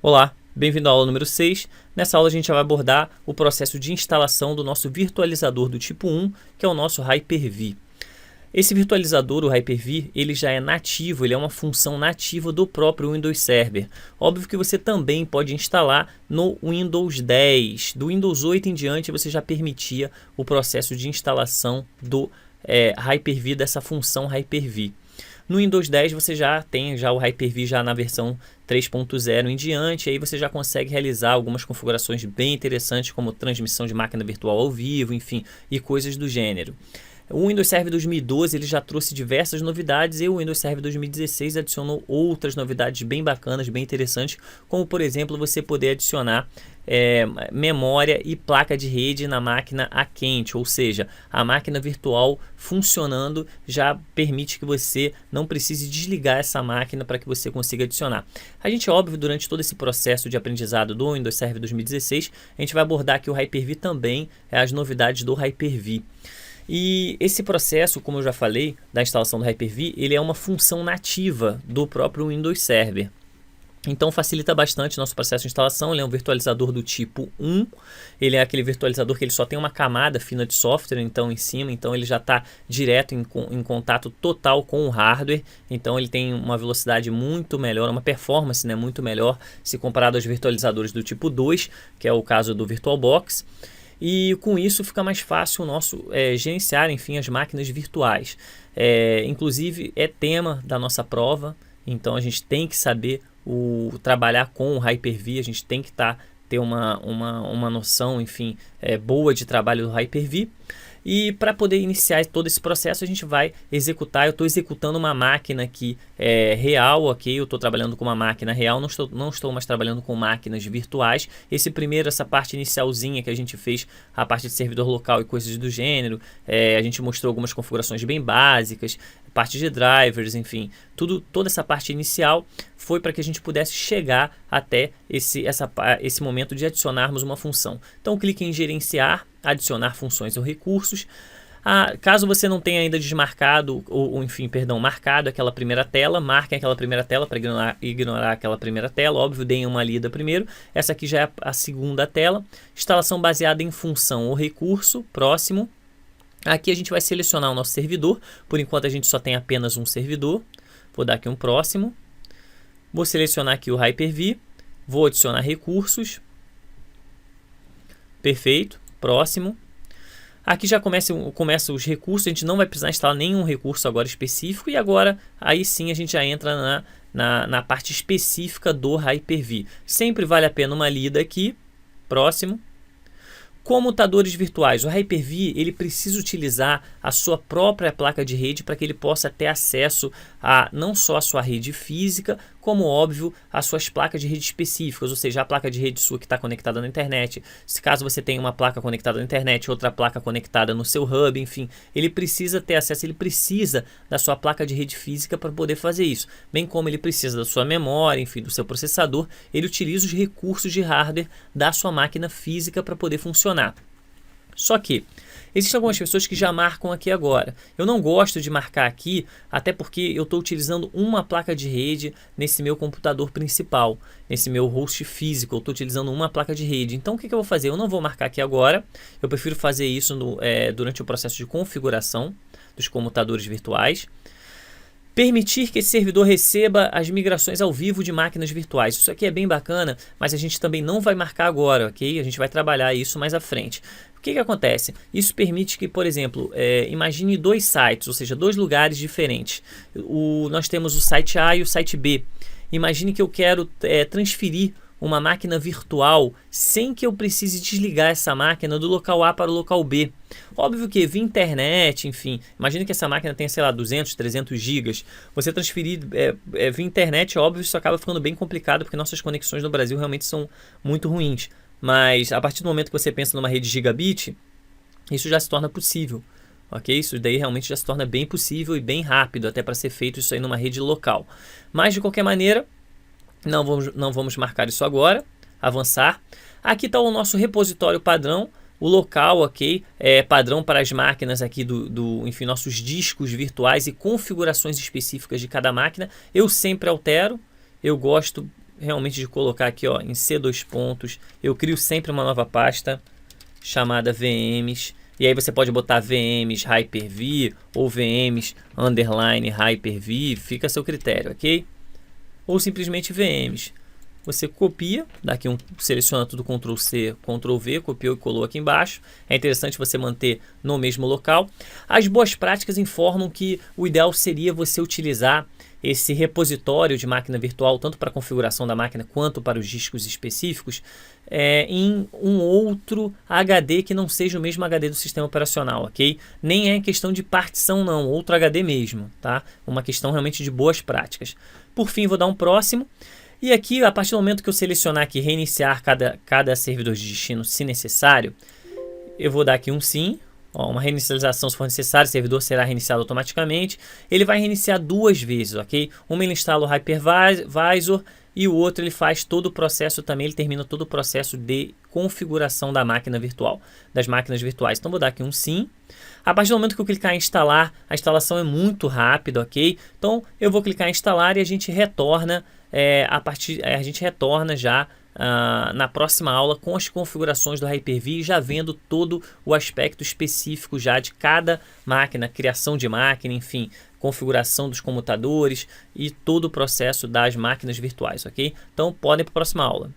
Olá, bem-vindo à aula número 6. Nessa aula a gente vai abordar o processo de instalação do nosso virtualizador do tipo 1, que é o nosso Hyper-V. Esse virtualizador, o Hyper-V, ele já é nativo, ele é uma função nativa do próprio Windows Server. Óbvio que você também pode instalar no Windows 10. Do Windows 8 em diante você já permitia o processo de instalação do Hyper-V, dessa função Hyper-V. No Windows 10 você já tem o Hyper-V já na versão 3.0 em diante, aí você já consegue realizar algumas configurações bem interessantes, como transmissão de máquina virtual ao vivo, enfim, e coisas do gênero. O Windows Server 2012 ele já trouxe diversas novidades e o Windows Server 2016 adicionou outras novidades bem bacanas, bem interessantes, como por exemplo você poder adicionar memória e placa de rede na máquina a quente, ou seja, a máquina virtual funcionando já permite que você não precise desligar essa máquina para que você consiga adicionar. A gente, óbvio, durante todo esse processo de aprendizado do Windows Server 2016, a gente vai abordar aqui o Hyper-V também, as novidades do Hyper-V. E esse processo, como eu já falei, da instalação do Hyper-V, ele é uma função nativa do próprio Windows Server. Então facilita bastante nosso processo de instalação. Ele é um virtualizador do tipo 1, ele é aquele virtualizador que ele só tem uma camada fina de software então em cima, então ele já está direto em contato total com o hardware, então ele tem uma velocidade muito melhor, uma performance, né, muito melhor se comparado aos virtualizadores do tipo 2, que é o caso do VirtualBox. E com isso fica mais fácil o nosso gerenciar, enfim, as máquinas virtuais. Inclusive é tema da nossa prova, então a gente tem que saber trabalhar com o Hyper-V, a gente tem que ter uma noção, enfim, boa de trabalho do Hyper-V. E para poder iniciar todo esse processo a gente vai executar, eu estou executando uma máquina aqui real, ok? Eu estou trabalhando com uma máquina real, não estou mais trabalhando com máquinas virtuais. Essa parte inicialzinha que a gente fez, a parte de servidor local e coisas do gênero, a gente mostrou algumas configurações bem básicas, parte de drivers, enfim, toda essa parte inicial foi para que a gente pudesse chegar até esse momento de adicionarmos uma função. Então clique em gerenciar, adicionar funções ou recursos. Caso você não tenha ainda desmarcado, marcado aquela primeira tela, marquem aquela primeira tela para ignorar aquela primeira tela. Óbvio, deem uma lida primeiro. Essa aqui já é a segunda tela. Instalação baseada em função ou recurso, próximo. Aqui a gente vai selecionar o nosso servidor. Por enquanto a gente só tem apenas um servidor. Vou dar aqui um próximo. Vou selecionar aqui o Hyper-V. Vou adicionar recursos. Perfeito. Próximo. Aqui já começa os recursos. A gente não vai precisar instalar nenhum recurso agora específico. E agora, aí sim, a gente já entra na parte específica do Hyper-V. Sempre vale a pena uma lida aqui. Próximo. Comutadores virtuais. O Hyper-V ele precisa utilizar a sua própria placa de rede para que ele possa ter acesso a não só a sua rede física, como óbvio as suas placas de rede específicas, ou seja, a placa de rede sua que está conectada na internet. Se caso você tem uma placa conectada na internet, outra placa conectada no seu hub, enfim, ele precisa ter acesso, ele precisa da sua placa de rede física para poder fazer isso, bem como ele precisa da sua memória, enfim, do seu processador. Ele utiliza os recursos de hardware da sua máquina física para poder funcionar. Só que existem algumas pessoas que já marcam aqui agora. Eu não gosto de marcar aqui, até porque eu estou utilizando uma placa de rede nesse meu computador principal, nesse meu host físico. Eu estou utilizando uma placa de rede. Então o que eu vou fazer? Eu não vou marcar aqui agora. Eu prefiro fazer isso durante o processo de configuração dos computadores virtuais. Permitir que esse servidor receba as migrações ao vivo de máquinas virtuais. Isso aqui é bem bacana, mas a gente também não vai marcar agora, ok? A gente vai trabalhar isso mais à frente. O que acontece? Isso permite que, por exemplo, imagine dois sites, ou seja, dois lugares diferentes. Nós temos o site A e o site B. Imagine que eu quero transferir uma máquina virtual sem que eu precise desligar essa máquina do local A para o local B. Óbvio que via internet, enfim, imagina que essa máquina tenha, sei lá, 200, 300 gigas. Você transferir via internet, óbvio, isso acaba ficando bem complicado porque nossas conexões no Brasil realmente são muito ruins. Mas a partir do momento que você pensa numa rede gigabit, isso já se torna possível. Ok? Isso daí realmente já se torna bem possível e bem rápido até para ser feito isso aí numa rede local. Mas de qualquer maneira, não vamos marcar isso agora. Avançar. Aqui está o nosso repositório padrão. O local, ok, padrão para as máquinas aqui enfim, nossos discos virtuais e configurações específicas de cada máquina. Eu sempre altero. Eu gosto realmente de colocar aqui, ó, em C2 pontos. Eu crio sempre uma nova pasta chamada VMs. E aí você pode botar VMs Hyper-V ou VMs underline Hyper-V, fica a seu critério, ok? Ou simplesmente VMs. Você copia, daqui seleciona tudo Ctrl+C, Ctrl+V, copiou e colou aqui embaixo. É interessante você manter no mesmo local. As boas práticas informam que o ideal seria você utilizar esse repositório de máquina virtual, tanto para a configuração da máquina quanto para os discos específicos, em um outro HD que não seja o mesmo HD do sistema operacional, ok? Nem é questão de partição não, outro HD mesmo, tá? Uma questão realmente de boas práticas. Por fim, vou dar um próximo. E aqui, a partir do momento que eu selecionar aqui, reiniciar cada servidor de destino se necessário, eu vou dar aqui um sim. Ó, uma reinicialização se for necessário, o servidor será reiniciado automaticamente. Ele vai reiniciar 2 vezes, ok? Uma ele instala o Hypervisor e o outro ele faz todo o processo também, ele termina todo o processo de configuração da máquina virtual, das máquinas virtuais. Então vou dar aqui um sim. A partir do momento que eu clicar em instalar, a instalação é muito rápida, ok? Então eu vou clicar em instalar e a gente retorna, a gente retorna já na próxima aula com as configurações do Hyper-V, já vendo todo o aspecto específico já de cada máquina, criação de máquina, enfim, configuração dos comutadores e todo o processo das máquinas virtuais, ok? Então podem ir para a próxima aula.